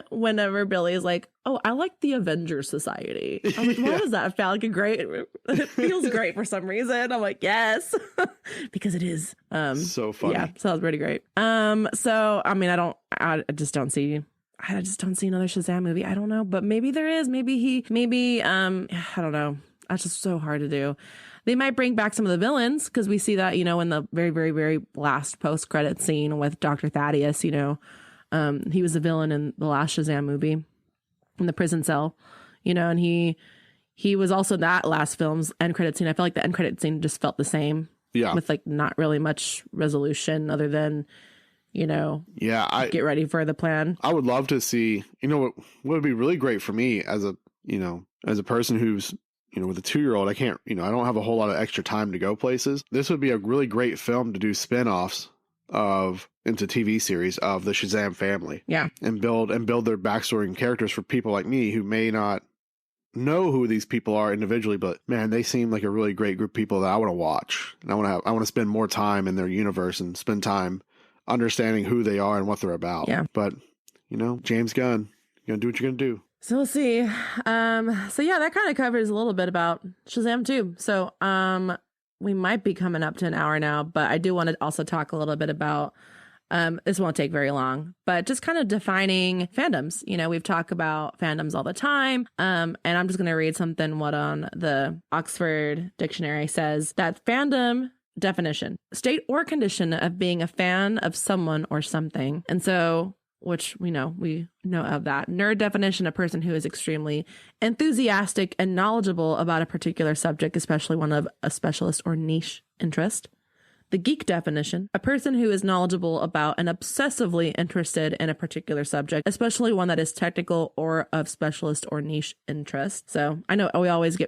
A: whenever Billy is like, "Oh, I like the Avengers Society," I'm like, "Why does that feel like a great? It feels great for some reason." I'm like, "Yes," because it is.
B: So funny.
A: Yeah, so that was pretty great. So I mean, I just don't see another Shazam movie. I don't know, but maybe there is. Maybe I don't know. That's just so hard to do. They might bring back some of the villains, because we see that, in the very, very, very last post-credit scene with Dr. Thaddeus, he was a villain in the last Shazam movie in the prison cell, and he was also that last film's end credit scene. I feel like the end credit scene just felt the same. Yeah. With like not really much resolution other than, get ready for the plan.
B: I would love to see, what would be really great for me as a person who's, with a 2-year-old, I can't, I don't have a whole lot of extra time to go places. This would be a really great film to do spin-offs into TV series of the Shazam family.
A: Yeah.
B: And build their backstory and characters for people like me who may not know who these people are individually, but man, they seem like a really great group of people that I want to watch. And I want to spend more time in their universe and spend time understanding who they are and what they're about.
A: Yeah.
B: But, James Gunn, you're going to do what you're going to do.
A: So we'll see. So yeah, that kind of covers a little bit about Shazam 2. So we might be coming up to an hour now, but I do want to also talk a little bit about, this won't take very long, but just kind of defining fandoms. We've talked about fandoms all the time. And I'm just going to read something what on the Oxford Dictionary says, that fandom definition, state or condition of being a fan of someone or something. And so, which we know of that. Nerd definition, a person who is extremely enthusiastic and knowledgeable about a particular subject, especially one of a specialist or niche interest. The geek definition, a person who is knowledgeable about and obsessively interested in a particular subject, especially one that is technical or of specialist or niche interest. So I know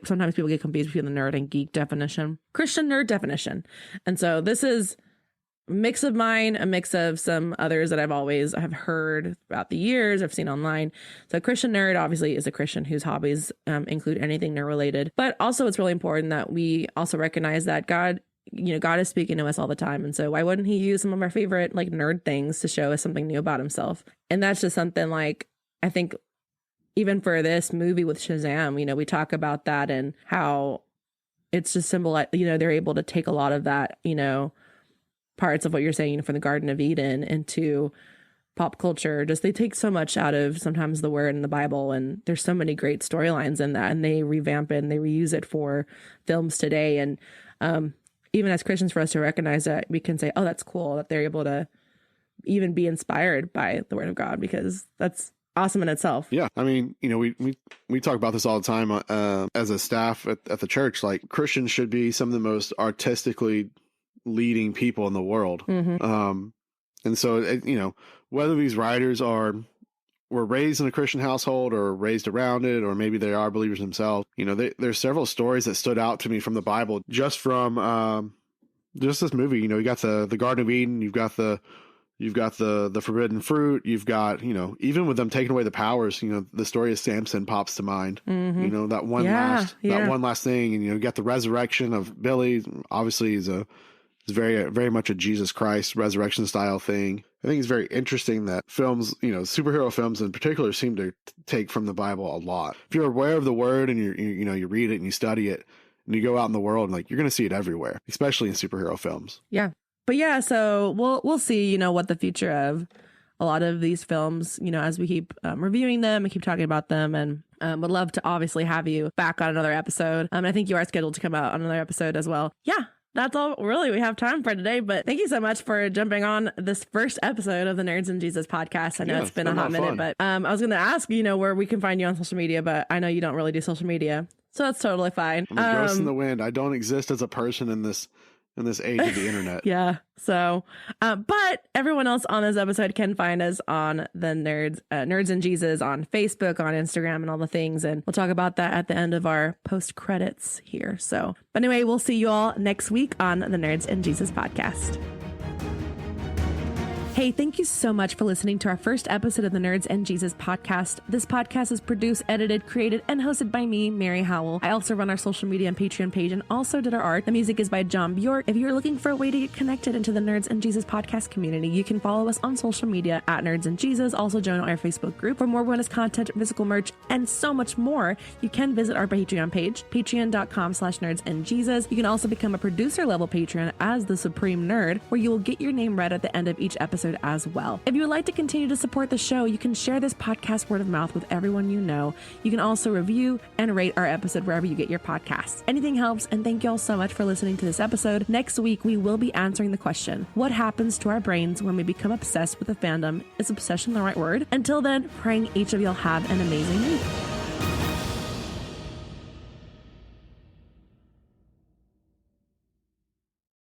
A: sometimes people get confused between the nerd and geek definition. Christian nerd definition. And so this is a mix of mine, a mix of some others that I have heard throughout the years, I've seen online. So Christian nerd obviously is a Christian whose hobbies include anything nerd related. But also it's really important that we also recognize that God is speaking to us all the time. And so why wouldn't he use some of our favorite like nerd things to show us something new about himself? And that's just something like, I think even for this movie with Shazam, we talk about that and how it's just symbol, they're able to take a lot of that, parts of what you're saying from the Garden of Eden into pop culture. Just they take so much out of sometimes the word in the Bible, and there's so many great storylines in that, and they revamp it and they reuse it for films today. And even as Christians, for us to recognize that, we can say, oh, that's cool that they're able to even be inspired by the word of God, because that's awesome in itself.
B: Yeah. I mean, we talk about this all the time as a staff at the church. Like, Christians should be some of the most artistically leading people in the world. Mm-hmm. And so, whether these writers were raised in a Christian household or raised around it, or maybe they are believers themselves, there's several stories that stood out to me from the Bible, just from just this movie. You got the Garden of Eden, you've got the forbidden fruit, you've got, even with them taking away the powers, the story of Samson pops to mind. Mm-hmm. That one last thing, and you got the resurrection of Billy. Obviously it's very, very much a Jesus Christ resurrection style thing. I think it's very interesting that films, superhero films in particular, seem to take from the Bible a lot. If you're aware of the word and you read it and you study it, and you go out in the world, and like you're going to see it everywhere, especially in superhero films.
A: Yeah. But yeah, so we'll see, you know, what the future of a lot of these films, you know, as we keep reviewing them and keep talking about them, and would love to obviously have you back on another episode. I think you are scheduled to come out on another episode as well. Yeah. That's all really we have time for today, but thank you so much for jumping on this first episode of the Nerds and Jesus podcast. I know it's been a hot minute, but I was going to ask, you know, where we can find you on social media, but I know you don't really do social media, so that's totally fine.
B: I'm a ghost in the wind. I don't exist as a person in this age of the internet.
A: Yeah. So, but everyone else on this episode can find us on the Nerds and Jesus on Facebook, on Instagram, and all the things. And we'll talk about that at the end of our post credits here. So, but anyway, we'll see you all next week on the Nerds and Jesus podcast. Hey, thank you so much for listening to our first episode of the Nerds and Jesus podcast. This podcast is produced, edited, created, and hosted by me, Mary Howell. I also run our social media and Patreon page and also did our art. The music is by John Bjork. If you're looking for a way to get connected into the Nerds and Jesus podcast community, you can follow us on social media at Nerds and Jesus. Also join our Facebook group for more bonus content, physical merch, and so much more. You can visit our Patreon page, patreon.com/nerdsandjesus. You can also become a producer level patron as the Supreme Nerd, where you will get your name read at the end of each episode as well. If you would like to continue to support the show, you can share this podcast word of mouth with everyone you know. You can also review and rate our episode wherever you get your podcasts. Anything helps, and thank you all so much for listening to this episode. Next week, we will be answering the question, what happens to our brains when we become obsessed with a fandom? Is obsession the right word? Until then, praying each of y'all have an amazing week.